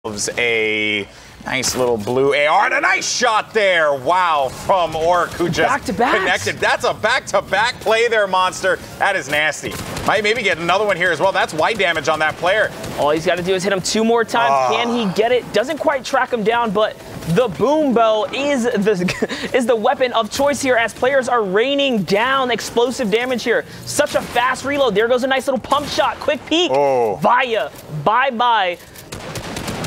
a nice little blue AR and a nice shot there. Wow, from Orc, who just connected. That's a back-to-back play there, Monster. That is nasty. Might maybe get another one here as well. That's white damage on that player. All he's got to do is hit him 2 more times. Can he get it? Doesn't quite track him down, but the boom bow is the weapon of choice here as players are raining down explosive damage here. Such a fast reload. There goes a nice little pump shot. Quick peek. Via. Bye-bye.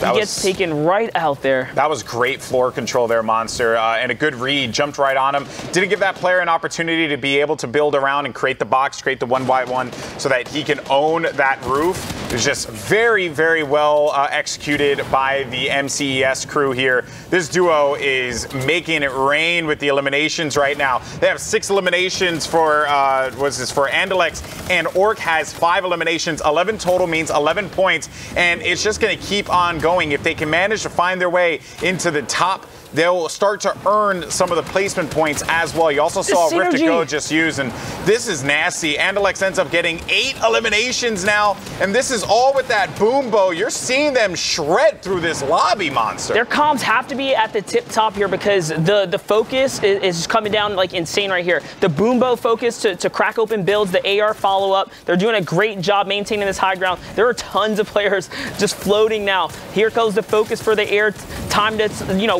He gets taken right out there. That was great floor control there, Monster, and a good read. Jumped right on him. Didn't give that player an opportunity to be able to build around and create the box, create the 1x1 so that he can own that roof. It was just very, very well executed by the MCES crew here. This duo is making it rain with the eliminations right now. They have 6 eliminations for, for Andalex, and Orc has 5 eliminations. 11 total means 11 points, and it's just going to keep on going. If they can manage to find their way into the top, they'll start to earn some of the placement points as well. You also saw Rift to Go just used, and this is nasty. Andalex ends up getting 8 eliminations now, and this is all with that boom bow. You're seeing them shred through this lobby, Monster. Their comms have to be at the tip top here because the focus is coming down like insane right here. The boom bow focus to crack open builds, the AR follow-up. They're doing a great job maintaining this high ground. There are tons of players just floating now. Here goes the focus for the air. Time to,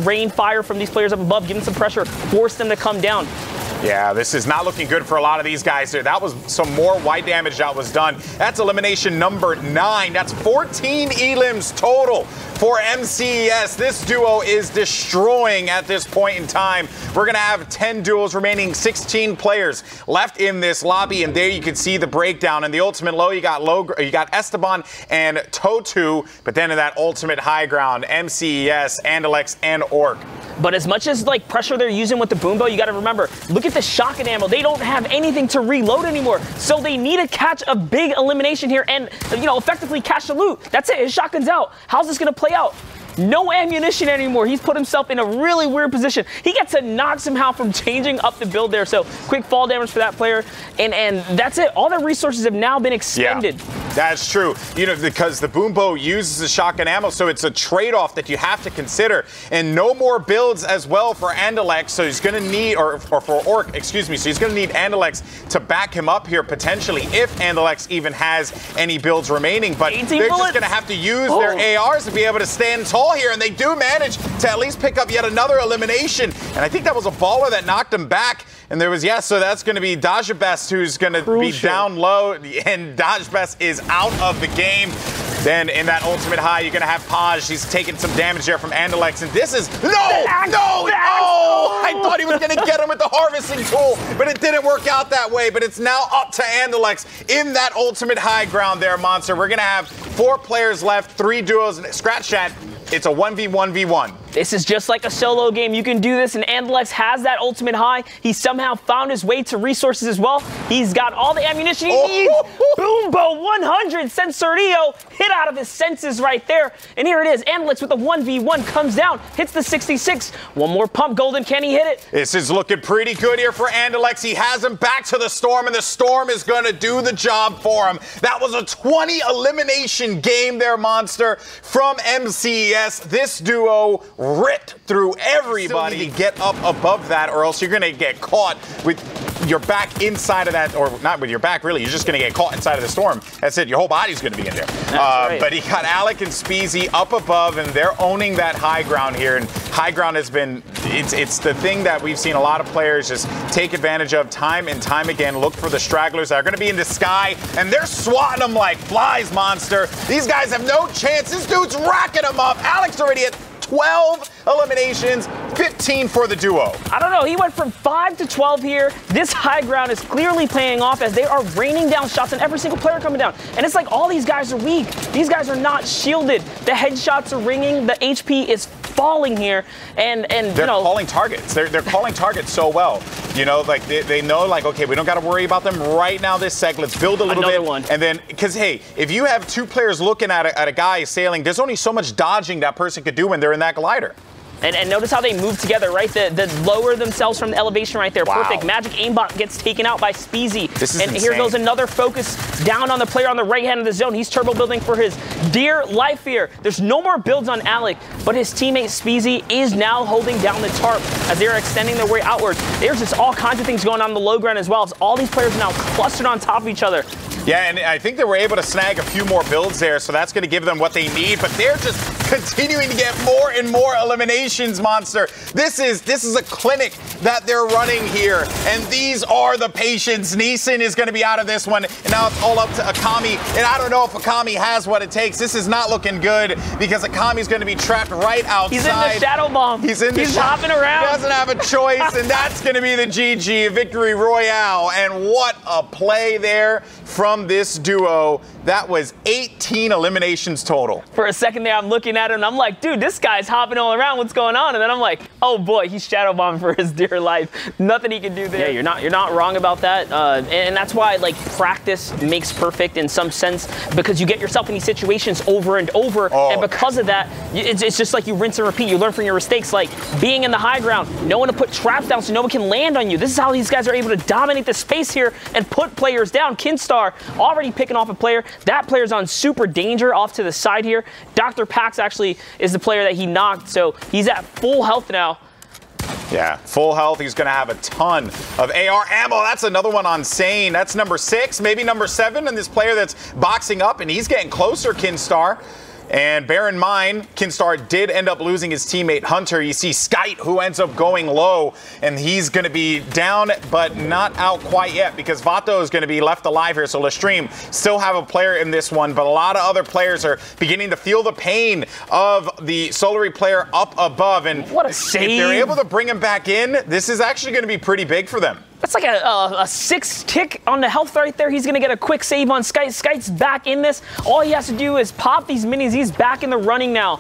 rain fire from these players up above, give them some pressure, force them to come down. Yeah, this is not looking good for a lot of these guys here. That was some more white damage that was done. That's elimination number 9. That's 14 elims total for MCES. This duo is destroying at this point in time. We're going to have 10 duos remaining, 16 players left in this lobby, and there you can see the breakdown. In the ultimate low, you got Esteban and Totu, but then in that ultimate high ground, MCES, Andalex, and Orc. But as much as pressure they're using with the boom bow, you got to remember, look at the shotgun ammo. They don't have anything to reload anymore. So they need to catch a big elimination here and, effectively catch the loot. That's it. His shotgun's out. How's this going to play out? No ammunition anymore. He's put himself in a really weird position. He gets to knock somehow from changing up the build there. So quick fall damage for that player. And that's it. All their resources have now been expended. Yeah, that's true. Because the boom bow uses the shotgun ammo. So it's a trade-off that you have to consider. And no more builds as well for Andalex. So he's going to need, or for Orc, excuse me. So he's going to need Andalex to back him up here potentially if Andalex even has any builds remaining. But they're just going to have to use their ARs to be able to stand tall here, and they do manage to at least pick up yet another elimination. And I think that was a baller that knocked him back. And there was, so that's going to be Dajabest who's going to be down low, and Dajabest is out of the game. Then in that ultimate high, you're going to have Paj. He's taking some damage there from Andalex, and this is, I thought he was going to get him with the harvesting tool, but it didn't work out that way. But it's now up to Andalex in that ultimate high ground there, Monster. We're going to have 4 players left, 3 duos, scratch chat. It's a 1v1v1. This is just like a solo game. You can do this, and Andalex has that ultimate high. He somehow found his way to resources as well. He's got all the ammunition he needs. Boom bow 100. Sensorio hit out of his senses right there. And here it is. Andalex with the 1v1 comes down, hits the 66. One more pump. Golden, can he hit it? This is looking pretty good here for Andalex. He has him back to the Storm, and the Storm is going to do the job for him. That was a 20 elimination game there, Monster, from MCES. This duo ripped through everybody to get up above that, or else you're going to get caught with your back inside of that, or not with your back, really. You're just going to get caught inside of the Storm. That's it. Your whole body's going to be in there. Right. But he got Alec and Speezy up above, and they're owning that high ground here. And high ground has been, it's the thing that we've seen a lot of players just take advantage of time and time again. Look for the stragglers that are going to be in the sky, and they're swatting them like flies, Monster. These guys have no chance. This dude's racking them up. Alex already at 12 eliminations, 15 for the duo. I don't know. He went from 5 to 12 here. This high ground is clearly paying off as they are raining down shots on every single player coming down. And it's like all these guys are weak. These guys are not shielded. The headshots are ringing. The HP is falling here. And they're calling targets. They're calling targets so well. They know, okay, we don't got to worry about them right now this sec. Let's build a little bit. And then, because, hey, if you have 2 players looking at a guy sailing, there's only so much dodging that person could do when they're in that glider. And notice how they move together, right? The lower themselves from the elevation right there. Wow. Perfect. Magic aimbot gets taken out by Speezy. This is and insane. here goes another focus down on the player on the right hand of the zone. He's turbo building for his dear life here. There's no more builds on Alec, but his teammate Speezy is now holding down the tarp as they are extending their way outwards. There's just all kinds of things going on the low ground as well, as all these players are now clustered on top of each other. Yeah, and I think they were able to snag a few more builds there, so that's going to give them what they need, but they're just continuing to get more and more eliminations, Monster. This is a clinic that they're running here, and these are the patients. Neeson is going to be out of this one, and now it's all up to Akami, and I don't know if Akami has what it takes. This is not looking good, because Akami's going to be trapped right outside. He's in the Shadow Bomb. He's hopping around. He doesn't have a choice, and that's going to be the GG, Victory Royale, and what a play there from this duo. That was 18 eliminations total. For a second there, I'm looking at him, and I'm like, dude, this guy's hopping all around. What's going on? And then I'm like, oh boy, he's shadow bombing for his dear life. Nothing he can do there. Yeah, you're not wrong about that. And that's why, like, practice makes perfect in some sense, because you get yourself in these situations over and over. Oh. And because of that, it's just like you rinse and repeat. You learn from your mistakes, like being in the high ground, knowing to put traps down so no one can land on you. This is how these guys are able to dominate the space here and put players down. Kinstar already picking off a player. That player's on super danger off to the side here. Dr. Pax actually is the player that he knocked, so he's at full health now. Yeah, full health. He's going to have a ton of AR ammo. That's another one on Sane. That's number 6, maybe number 7, and this player that's boxing up, and he's getting closer, Kinstar. And bear in mind, Kinstar did end up losing his teammate Hunter. You see Skite, who ends up going low, and he's going to be down, but not out quite yet, because Vato is going to be left alive here. So Lestream still have a player in this one, but a lot of other players are beginning to feel the pain of the Solary player up above. And what a save. If they're able to bring him back in, this is actually going to be pretty big for them. That's like a 6 tick on the health right there. He's going to get a quick save on Skite. Skite's back in this. All he has to do is pop these minis. He's back in the running now.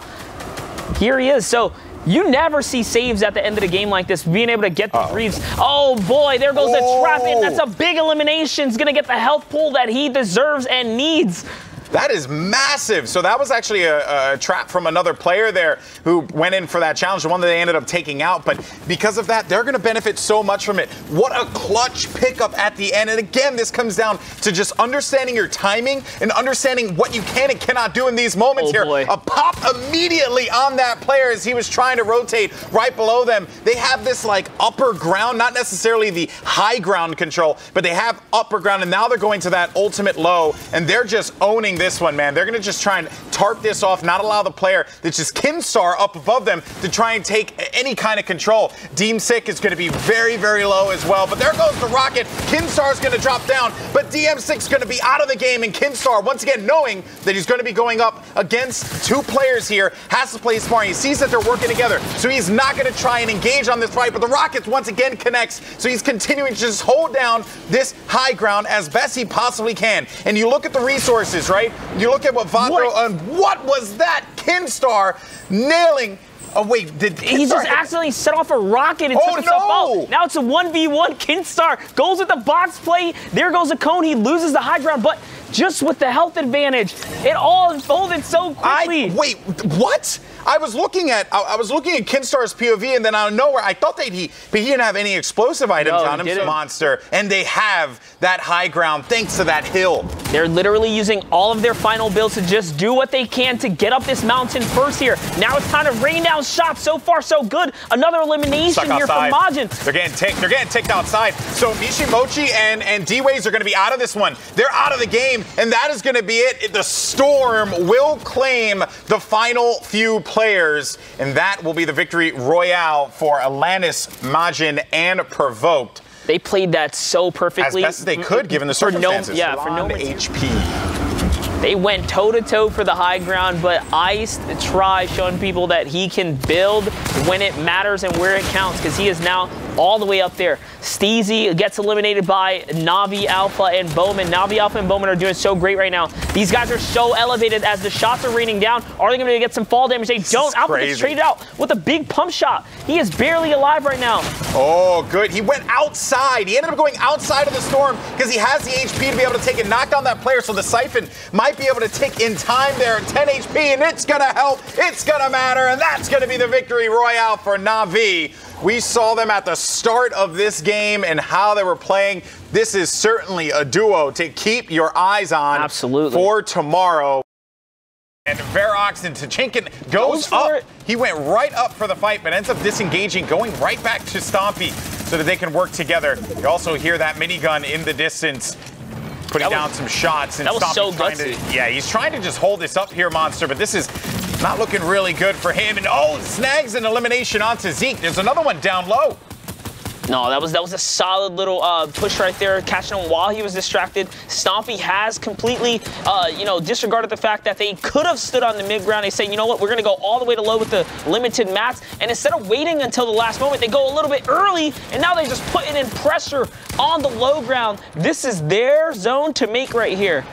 Here he is. So you never see saves at the end of the game like this, being able to get the Reeves. Oh boy, there goes the trap in. That's a big elimination. He's going to get the health pool that he deserves and needs. That is massive. So that was actually a trap from another player there who went in for that challenge, the one that they ended up taking out. But because of that, they're going to benefit so much from it. What a clutch pickup at the end. And again, this comes down to just understanding your timing and understanding what you can and cannot do in these moments here. Boy. A pop immediately on that player as he was trying to rotate right below them. They have this like upper ground, not necessarily the high ground control, but they have upper ground. And now they're going to that ultimate low, and they're just owning this one, man. They're going to just try and tarp this off, not allow the player that's just Kinstar up above them to try and take any kind of control. Deem Sick is going to be very, very low as well, but there goes the rocket. Kinstar is going to drop down, but DM6 is going to be out of the game, and Kinstar, once again, knowing that he's going to be going up against 2 players here, has to play smart. He sees that they're working together, so he's not going to try and engage on this fight, but the Rockets once again connects, so he's continuing to just hold down this high ground as best he possibly can. And you look at the resources, right? You look at what Vato, what was that? Kinstar nailing. Oh, wait, did Kinstar he just accidentally set off a rocket and took himself out. Now it's a 1v1. Kinstar goes with the box play. There goes a cone. He loses the high ground, but just with the health advantage, it all unfolded so quickly. Wait, what? I was looking at Kinstar's POV, and then out of nowhere, I thought but he didn't have any explosive items on him, Monster. And they have that high ground thanks to that hill. They're literally using all of their final builds to just do what they can to get up this mountain first here. Now it's time to rain down shots. So far, so good. Another elimination here from Majin. They're getting ticked outside. So Mishimochi and D-Ways are going to be out of this one. They're out of the game, and that is going to be it. The Storm will claim the final few players, and that will be the Victory Royale for Alanis, Majin, and Provoked. They played that so perfectly. As best as they could, given the circumstances. For no HP. They went toe-to-toe for the high ground, but Iced try showing people that he can build when it matters and where it counts, because he is now all the way up there. Steezy gets eliminated by Navi, Alpha, and Bowman. Navi, Alpha, and Bowman are doing so great right now. These guys are so elevated as the shots are raining down. Are they going to get some fall damage? They don't. Alpha gets traded out with a big pump shot. He is barely alive right now. Oh, good. He went outside. He ended up going outside of the storm because he has the HP to be able to take and knock down that player. So the Siphon might be able to tick in time there at 10 HP, and it's going to help. It's going to matter, and that's going to be the victory royale for Navi. We saw them at the start of this game and how they were playing. This is certainly a duo to keep your eyes on. Absolutely. For tomorrow. And Verox and Tachinkin goes up. He went right up for the fight, but ends up disengaging, going right back to Stompy so that they can work together. You also hear that minigun in the distance, putting down some shots. And that was so gutsy. Yeah, he's trying to just hold this up here, Monster, but this is not looking really good for him. And snags an elimination onto Zeke. There's another one down low. No, that was a solid little push right there, catching him while he was distracted. Stompy has completely, disregarded the fact that they could have stood on the mid ground. They say, you know what, we're going to go all the way to low with the limited mats. And instead of waiting until the last moment, they go a little bit early, and now they're just putting in pressure on the low ground. This is their zone to make right here.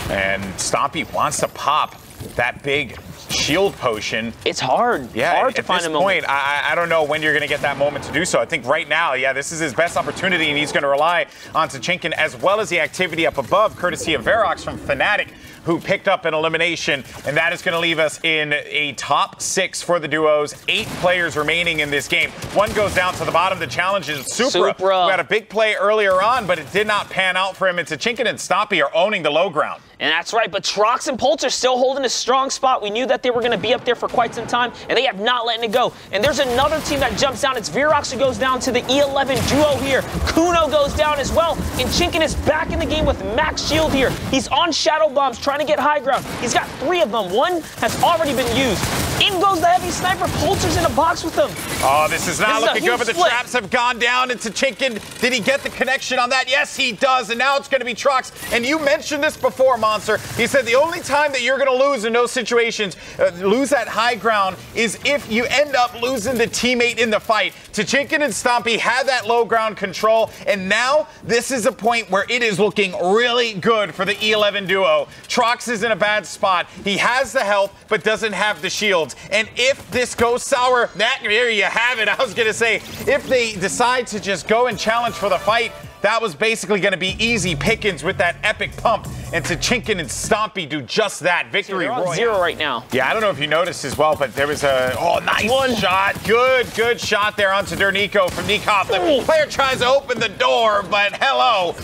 And Stompy wants to pop that big shield potion. It's hard. Yeah, hard to find a moment. At this point, I don't know when you're going to get that moment to do so. I think right now, yeah, this is his best opportunity, and he's going to rely on Tachinkin as well as the activity up above, courtesy of Verox from Fnatic, who picked up an elimination, and that is going to leave us in a top 6 for the duos. 8 players remaining in this game. One goes down to the bottom. The challenge is Supra, who had a big play earlier on, but it did not pan out for him. And Tachinkin and Stompy are owning the low ground. And that's right, but Trox and Pulse are still holding a strong spot. We knew that they were going to be up there for quite some time, and they have not letting it go. And there's another team that jumps down. It's Verox who goes down to the E11 duo here. Kuno goes down as well, and Chinkin is back in the game with max shield here. He's on Shadow Bombs trying to get high ground. He's got 3 of them. One has already been used. In goes the heavy sniper. Pulser's in a box with them. Oh, this is not looking good, but the traps have gone down into Chinkin. Did he get the connection on that? Yes, he does, and now it's going to be Trox. And you mentioned this before, Monster. He said the only time that you're going to lose in those situations, lose that high ground, is if you end up losing the teammate in the fight. Tachinkin and Stompy had that low ground control, and now this is a point where it is looking really good for the E11 duo. Trox is in a bad spot. He has the health, but doesn't have the shields. And if this goes sour, there you have it. I was going to say, if they decide to just go and challenge for the fight, that was basically going to be easy pickings with that epic pump. And Tachinkin and Stompy do just that. Victory royale. 0 right now. Yeah, I don't know if you noticed as well, but there was a nice shot. Good shot there onto Dernico from Nikov. The player tries to open the door, but hello.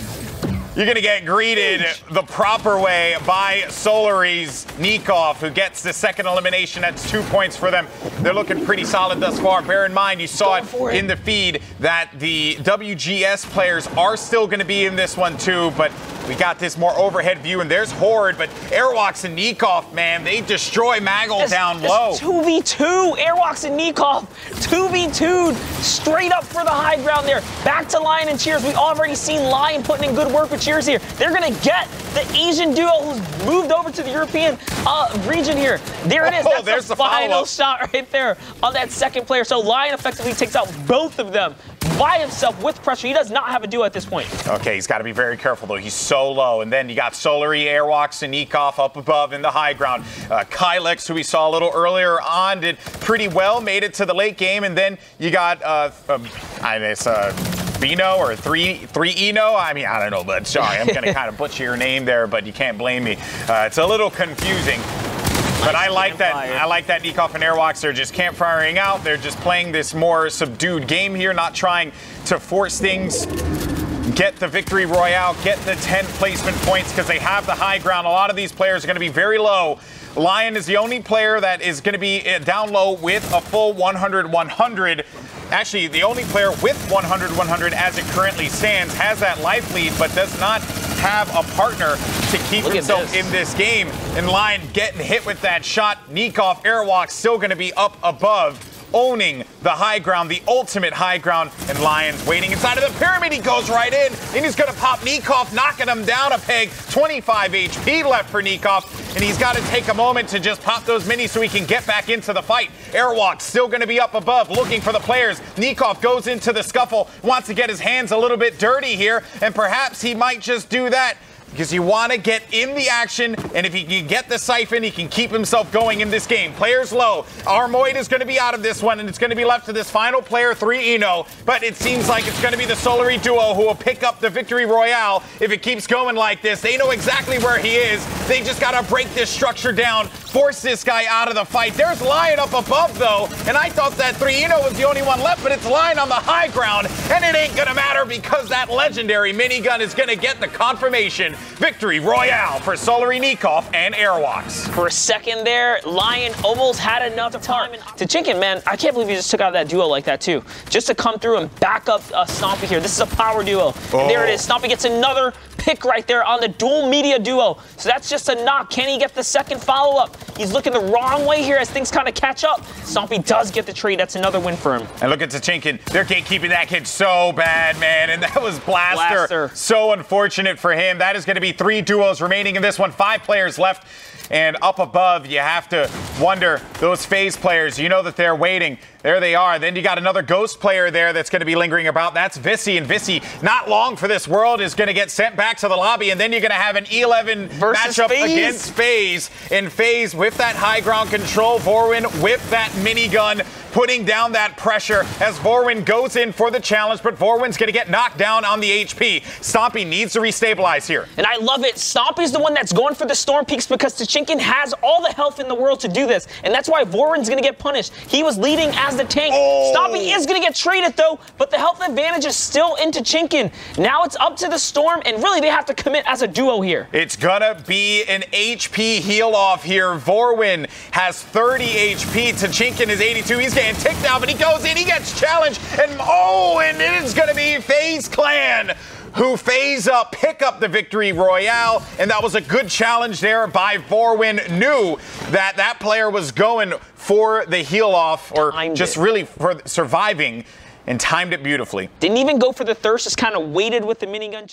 You're going to get greeted the proper way by Solary's Nikov, who gets the second elimination. That's 2 points for them. They're looking pretty solid thus far. Bear in mind, you saw it in the feed that the WGS players are still going to be in this one too, but we got this more overhead view, and there's Horde, but Airwalks and Nikov, man, they destroy Maggle down low. 2v2, Airwalks and Nikov, 2v2'd, straight up for the high ground there. Back to Lion and Cheers. We've already seen Lion putting in good work with Cheers here. They're going to get the Asian duo who's moved over to the European region here. There it is. That's the final shot right there on that second player. So Lion effectively takes out both of them by himself with pressure. He does not have a duo at this point. Okay, he's got to be very careful, though. He's so low. And then you got Solary, Airwalks, and Nikov up above in the high ground. Kylix, who we saw a little earlier on, did pretty well, made it to the late game. And then you got, Bino or 3Eno. I mean, I don't know, but sorry, I'm going to kind of butcher your name there, but you can't blame me. It's a little confusing. But I like that. I like that Nikov and Airwalks are just campfiring out. They're just playing this more subdued game here, not trying to force things. Get the victory royale, get the 10 placement points because they have the high ground. A lot of these players are going to be very low. Lion is the only player that is going to be down low with a full 100-100. Actually, the only player with 100-100 as it currently stands has that life lead, but does not have a partner to keep himself in this game. And Lion getting hit with that shot. Nikov, Airwalk still going to be up above, owning the high ground, the ultimate high ground, and Lion's waiting inside of the pyramid. He goes right in, and he's going to pop Nikov, knocking him down a peg. 25 HP left for Nikov. and he's got to take a moment to just pop those minis so he can get back into the fight. Airwalk still going to be up above, looking for the players. Nikov goes into the scuffle, wants to get his hands a little bit dirty here, and perhaps he might just do that. Because you want to get in the action, and if he can get the siphon, he can keep himself going in this game. Players low. Armoid is going to be out of this one, and it's going to be left to this final player, 3eno. But it seems like it's going to be the Solary duo who will pick up the victory royale if it keeps going like this. They know exactly where he is. They just got to break this structure down, force this guy out of the fight. There's Lion up above, though, and I thought that 3eno was the only one left, but it's Lion on the high ground, and it ain't going to matter because that legendary minigun is going to get the confirmation. Victory royale for Solary, Nikov, and Airwalks. For a second there, Lion almost had enough time. Tachinkin, man, I can't believe he just took out that duo like that, too. Just to come through and back up Stompy here. This is a power duo. And there it is. Stompy gets another pick right there on the dual media duo. So that's just a knock. Can he get the second follow-up? He's looking the wrong way here as things kind of catch up. Stompy does get the trade. That's another win for him. And look at Tachinkin. They're gatekeeping that kid so bad, man. And that was Blaster. So unfortunate for him. That is going to be 3 duos remaining in this one. 5 players left. And up above, you have to wonder, those phase players, you know that they're waiting. There they are. Then you got another ghost player there that's going to be lingering about. That's Visi. And Visi, not long for this world, is going to get sent back to the lobby. And then you're going to have an E11 matchup against FaZe. And FaZe with that high ground control. Vorwin with that minigun, putting down that pressure as Vorwin goes in for the challenge. But Vorwin's going to get knocked down on the HP. Stompy needs to restabilize here. And I love it. Stompy's the one that's going for the Storm Peaks because Tachinkin has all the health in the world to do this. And that's why Vorwin's going to get punished. He was leading as the tank. Stompy is going to get traded, though, but the health advantage is still in Tachinkin. Now it's up to the Storm, and really they have to commit as a duo here. It's going to be an HP heal-off here. Vorwin has 30 HP. Tachinkin is 82. He's getting ticked now, but he goes in. He gets challenged. And it is going to be FaZe Clan who phase up, pick up the victory royale, and that was a good challenge there by Vorwin. Knew that that player was going for the heal off, or just really for surviving, and timed it beautifully. Didn't even go for the thirst, just kind of waited with the minigun.